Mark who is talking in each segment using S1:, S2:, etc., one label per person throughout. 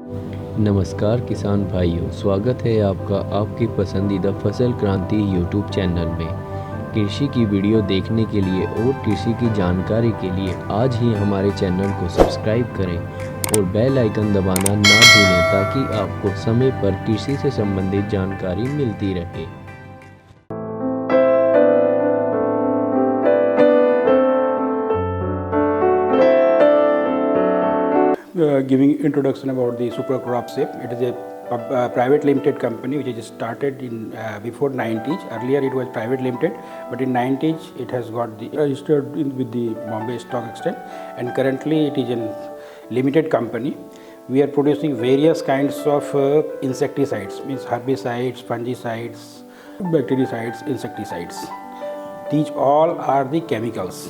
S1: नमस्कार किसान भाइयों, स्वागत है आपका आपकी पसंदीदा फसल क्रांति यूट्यूब चैनल में। कृषि की वीडियो देखने के लिए और कृषि की जानकारी के लिए आज ही हमारे चैनल को सब्सक्राइब करें और बेल आइकन दबाना ना भूलें ताकि आपको समय पर कृषि से संबंधित जानकारी मिलती रहे।
S2: Giving introduction about the supercropsafe. It is a private limited company which is started in before 90s. Earlier it was private limited, but in 90s it has got the registered with the Bombay Stock Exchange, and currently it is a limited company. We are producing various kinds of insecticides, means herbicides, fungicides, bactericides, insecticides. These all are the chemicals,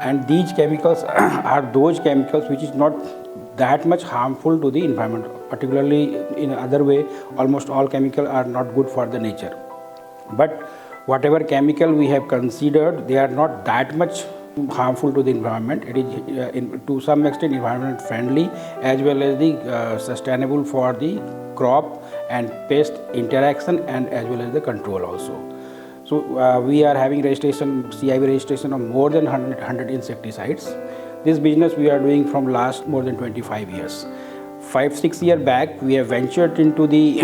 S2: and these chemicals are those chemicals which is not that much harmful to the environment. Particularly in other way, almost all chemicals are not good for the nature, but whatever chemical we have considered, they are not that much harmful to the environment. It is to some extent environment friendly, as well as the sustainable for the crop and pest interaction, and as well as the control also. So we are having registration, CIB registration of more than 100 insecticides. This business we are doing from last more than 25 years. 5-6 years back, we have ventured into the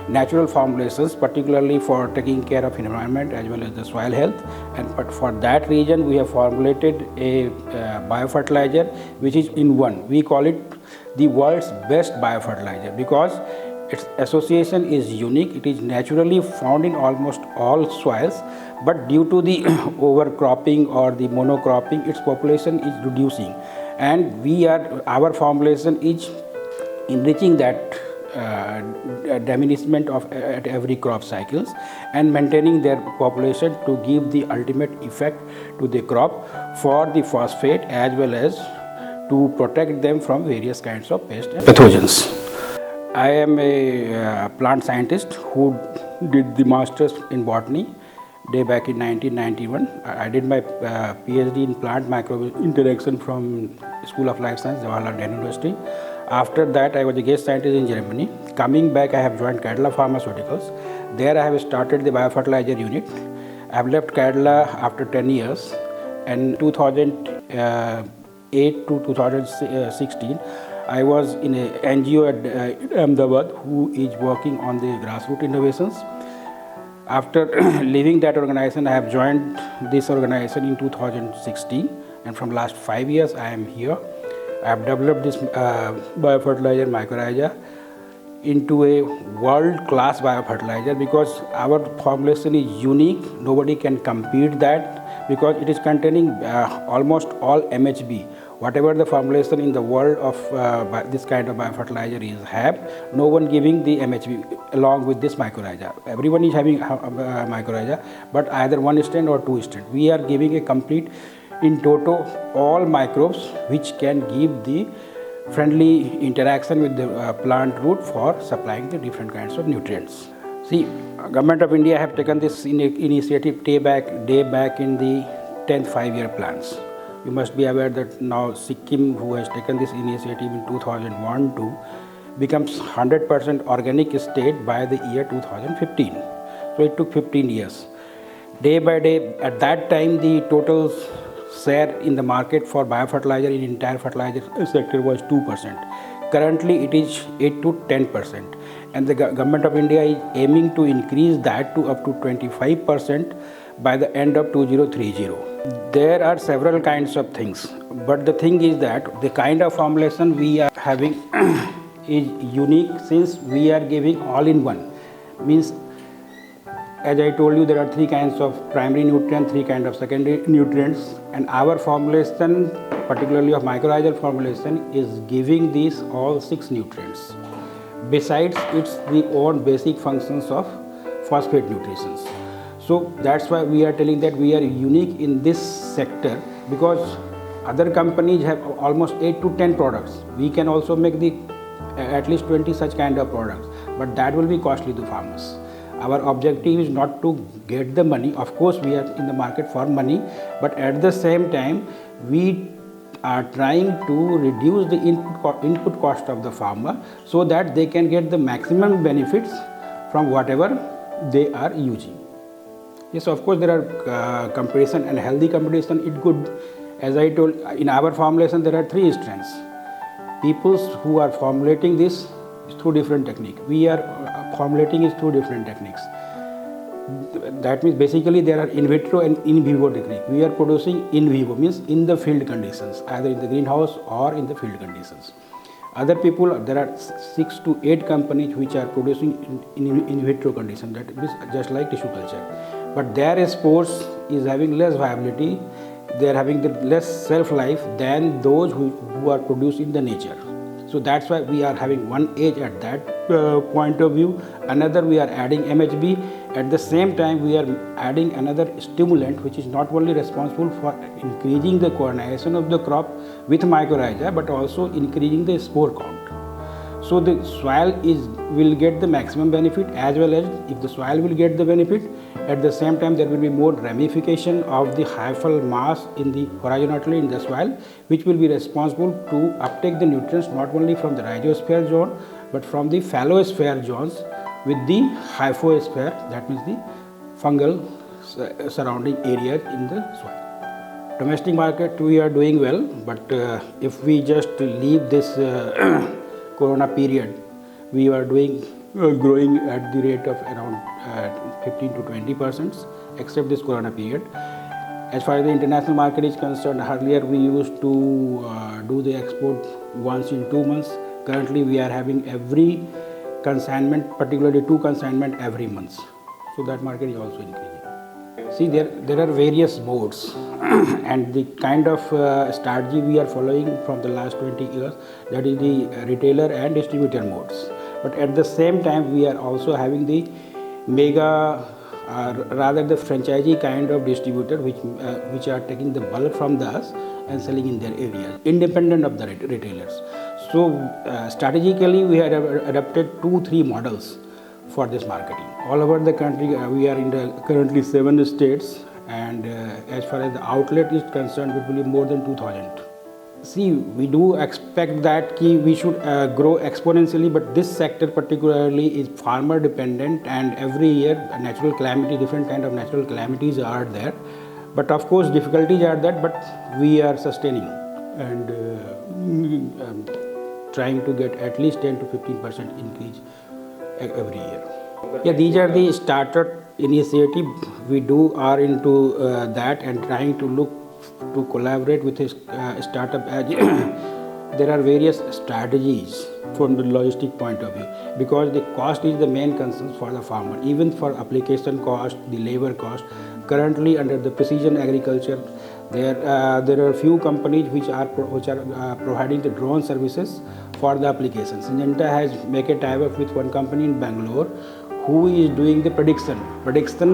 S2: natural formulations, particularly for taking care of environment as well as the soil health. And but for that reason, we have formulated a biofertilizer which is in one. We call it the world's best biofertilizer because its association is unique. It is naturally found in almost all soils, but due to the overcropping or the monocropping, its population is reducing, and our formulation is enriching that diminishment of at every crop cycles and maintaining their population to give the ultimate effect to the crop for the phosphate as well as to protect them from various kinds of pests and pathogens. I am a plant scientist who did the masters in botany day back in 1991. I did my PhD in plant microbial interaction from School of Life Science, Jawaharlal Nehru University. After that, I was a guest scientist in Germany. Coming back, I have joined Cadila Pharmaceuticals. There I have started the biofertilizer unit. I have left Cadila after 10 years, and 2008 to 2016, I was in a NGO at Ahmedabad who is working on the grassroots innovations. After leaving that organization, I have joined this organization in 2016, and from last 5 years I am here. I have developed this biofertilizer mycorrhiza into a world-class biofertilizer because our formulation is unique. Nobody can compete that because it is containing almost all MHB. Whatever the formulation in the world of this kind of biofertilizer is no one giving the MHB along with this mycorrhiza. Everyone is having mycorrhiza, but either one strand or two strand. We are giving a complete, in toto, all microbes which can give the friendly interaction with the plant root for supplying the different kinds of nutrients. See, Government of India have taken this initiative day back in the 10th 5-year plans. You must be aware that now Sikkim, who has taken this initiative in 2001 to becomes 100% organic state by the year 2015. So it took 15 years. Day by day, at that time the total share in the market for biofertilizer in entire fertilizer sector was 2%. Currently it is 8 to 10%, and the Government of India is aiming to increase that to up to 25% by the end of 2030. There are several kinds of things, but the thing is that the kind of formulation we are having is unique since we are giving all in one. Means, as I told you, there are 3 kinds of primary nutrients, 3 kinds of secondary nutrients, and our formulation, particularly of mycorrhizal formulation, is giving these all 6 nutrients. Besides its the own basic functions of phosphate nutrition. So that's why we are telling that we are unique in this sector, because other companies have almost 8 to 10 products. We can also make the at least 20 such kind of products, but that will be costly to farmers. Our objective is not to get the money. Of course, we are in the market for money, but at the same time, we are trying to reduce the input cost of the farmer so that they can get the maximum benefits from whatever they are using. Yes, of course, there are competition and healthy competition. It could, as I told, in our formulation there are three strengths. People who are formulating this is through different technique. We are formulating is through different techniques. That means basically there are in vitro and in vivo technique. We are producing in vivo, means in the field conditions, either in the greenhouse or in the field conditions. Other people, there are 6 to 8 companies which are producing in vitro conditions, that is just like tissue culture. But their spores is having less viability, they are having the less shelf life than those who are produced in the nature. So that's why we are having one edge at that point of view. Another, we are adding MHB. At the same time, we are adding another stimulant which is not only responsible for increasing the coordination of the crop with mycorrhiza but also increasing the spore count. So the soil will get the maximum benefit, as well as if the soil will get the benefit, at the same time there will be more ramification of the hyphal mass in the horizontally in the soil, which will be responsible to uptake the nutrients not only from the rhizosphere zone but from the phallosphere zones with the hyphosphere, that means the fungal surrounding areas in the soil. Domestic market we are doing well, but if we just leave this corona period, we are doing growing at the rate of around 15 to 20%, except this corona period. As far as the international market is concerned, earlier we used to do the export once in 2 months. Currently we are having every consignment, particularly 2 consignment every month. So that market is also increasing. See, there are various modes and the kind of strategy we are following from the last 20 years, that is the retailer and distributor modes. But at the same time, we are also having the mega, rather the franchisee kind of distributor, which are taking the bulk from us and selling in their areas, independent of the retailers. So strategically, we have adopted 2-3 models for this marketing. All over the country, we are in the currently 7 states, and as far as the outlet is concerned, it will be more than 2,000. See, we do expect that we should grow exponentially, but this sector particularly is farmer dependent, and every year natural calamity, different kind of natural calamities are there. But of course difficulties are there, but we are sustaining and trying to get at least 10 to 15% increase every year. Yeah, these are the starter initiative we are into that, and trying to look to collaborate with a startup. There are various strategies from the logistic point of view, because the cost is the main concern for the farmer, even for application cost, the labor cost. Currently under the precision agriculture, there are few companies which are providing the drone services for the applications. Syngenta has made a tie-up with one company in Bangalore who is doing the prediction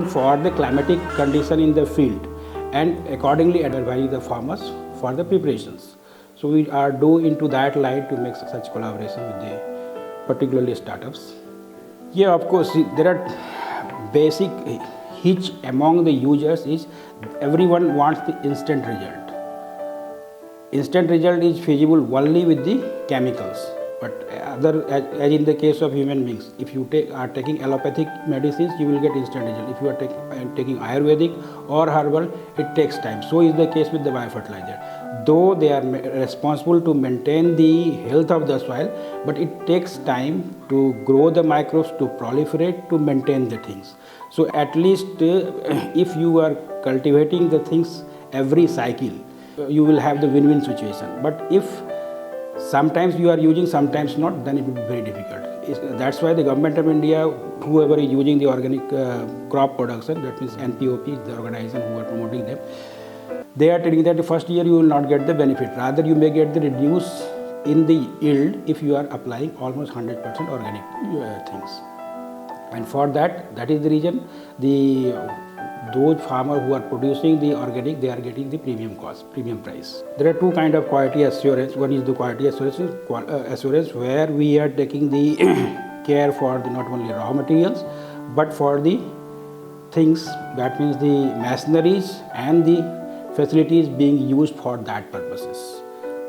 S2: for the climatic condition in the field, and accordingly advising the farmers for the preparations. So we are into that line to make such collaboration with the particularly startups. Yeah, of course, there are basic hitch among the users is everyone wants the instant result. Instant result is feasible only with the chemicals. But as in the case of human beings, if you are taking allopathic medicines, you will get instant result. If you are taking Ayurvedic or herbal, it takes time. So is the case with the biofertilizer. Though they are responsible to maintain the health of the soil, but it takes time to grow the microbes, to proliferate, to maintain the things. So at least if you are cultivating the things every cycle, you will have the win-win situation. But if sometimes you are using, sometimes not, then it will be very difficult. That's why the government of India, whoever is using the organic crop production, that means NPOP, the organization who are promoting them, they are telling that the first year you will not get the benefit. Rather, you may get the reduce in the yield if you are applying almost 100% organic things. And for that is the reason those farmers who are producing the organic, they are getting the premium price. There are 2 kinds of quality assurance. One is the quality assurance where we are taking the care for not only raw materials, but for the things, that means the machineries and the facilities being used for that purposes.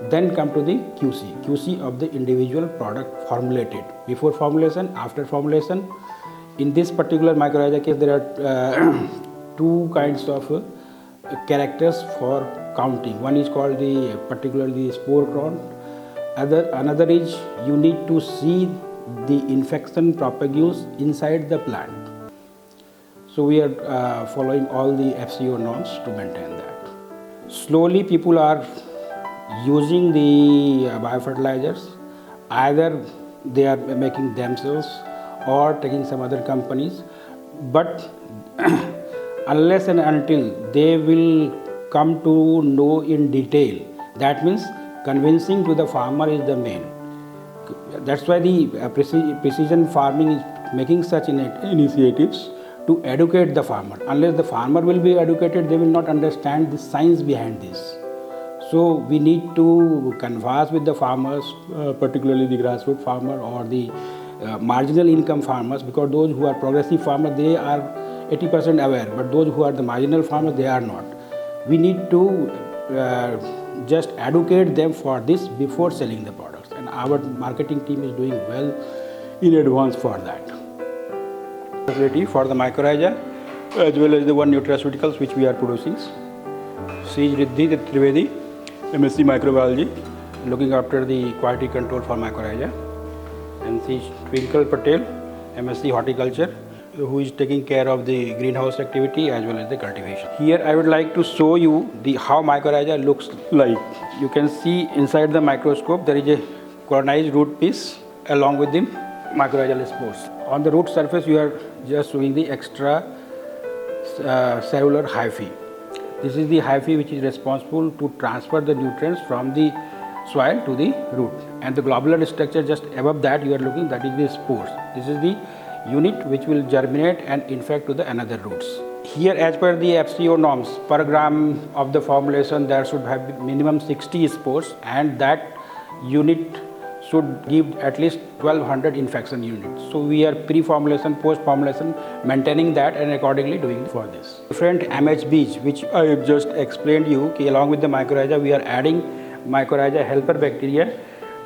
S2: Then come to the QC of the individual product formulated. Before formulation, after formulation. In this particular mycorrhiza case, there are two kinds of characters for counting. One is called particularly spore count. Another is you need to see the infection propagates inside the plant. So we are following all the FCO norms to maintain that. Slowly people are using the biofertilizers. Either they are making themselves or taking some other companies, but unless and until they will come to know in detail, that means convincing to the farmer is the main. That's why the precision farming is making such initiatives to educate the farmer. Unless the farmer will be educated, they will not understand the science behind this. So we need to converse with the farmers, particularly the grassroots farmer or the marginal income farmers, because those who are progressive farmers, they are 80% aware, but those who are the marginal farmers, they are not. We need to just educate them for this before selling the products, and our marketing team is doing well in advance for that. Facility for the mycorrhiza as well as the one nutraceuticals which we are producing. Sri Riddhi Trivedi, MSc Microbiology, looking after the quality control for mycorrhiza, and Sri Twinkle Patel, MSc Horticulture, who is taking care of the greenhouse activity as well as the cultivation. Here I would like to show you how mycorrhiza looks like. You can see inside the microscope there is a colonized root piece along with the mycorrhizal spores. On the root surface you are just showing the extra cellular hyphae. This is the hyphae which is responsible to transfer the nutrients from the soil to the root, and the globular structure just above that you are looking, that is the spores. This is the unit which will germinate and infect to the another roots. Here, as per the FCO norms, per gram of the formulation there should have minimum 60 spores, and that unit should give at least 1200 infection units. So we are pre-formulation, post-formulation, maintaining that and accordingly doing for this. Different MHBs which I have just explained you, along with the mycorrhiza we are adding mycorrhiza helper bacteria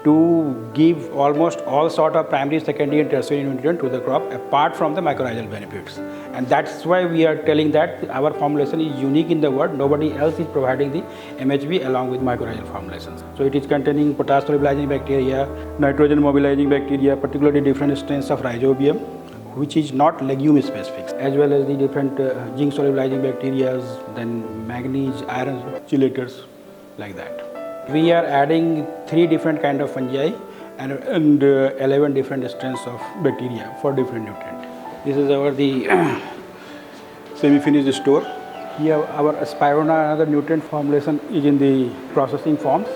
S2: to give almost all sort of primary, secondary and tertiary nutrient to the crop apart from the mycorrhizal benefits. And that's why we are telling that our formulation is unique in the world. Nobody else is providing the MHB along with mycorrhizal formulations. So it is containing potash solubilizing bacteria, nitrogen mobilizing bacteria, particularly different strains of rhizobium, which is not legume specific, as well as the different zinc solubilizing bacteria, then manganese, iron chelators, like that. We are adding 3 different kind of fungi and 11 different strains of bacteria for different nutrients. This is our semi-finished store. Here our spirulina, another nutrient formulation, is in the processing forms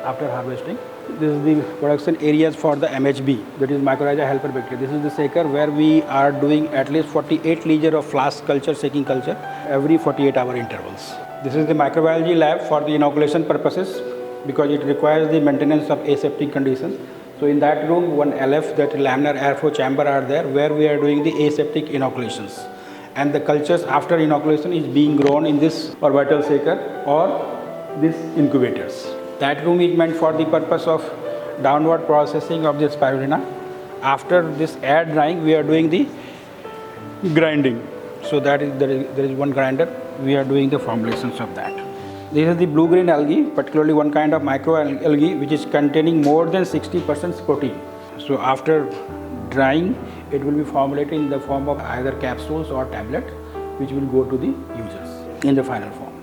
S2: after harvesting. This is the production areas for the MHB, that is mycorrhiza helper bacteria. This is the shaker where we are doing at least 48 liters of flask culture, shaking culture, every 48-hour intervals. This is the microbiology lab for the inoculation purposes, because it requires the maintenance of aseptic conditions. So in that room, one LF, that laminar airflow chamber, are there where we are doing the aseptic inoculations. And the cultures after inoculation is being grown in this orbital shaker or these incubators. That room is meant for the purpose of downward processing of the spirulina. After this air drying, we are doing the grinding. So that is there is one grinder. We are doing the formulations of that. This is the blue-green algae, particularly one kind of microalgae which is containing more than 60% protein. So after drying, it will be formulated in the form of either capsules or tablet, which will go to the users in the final form.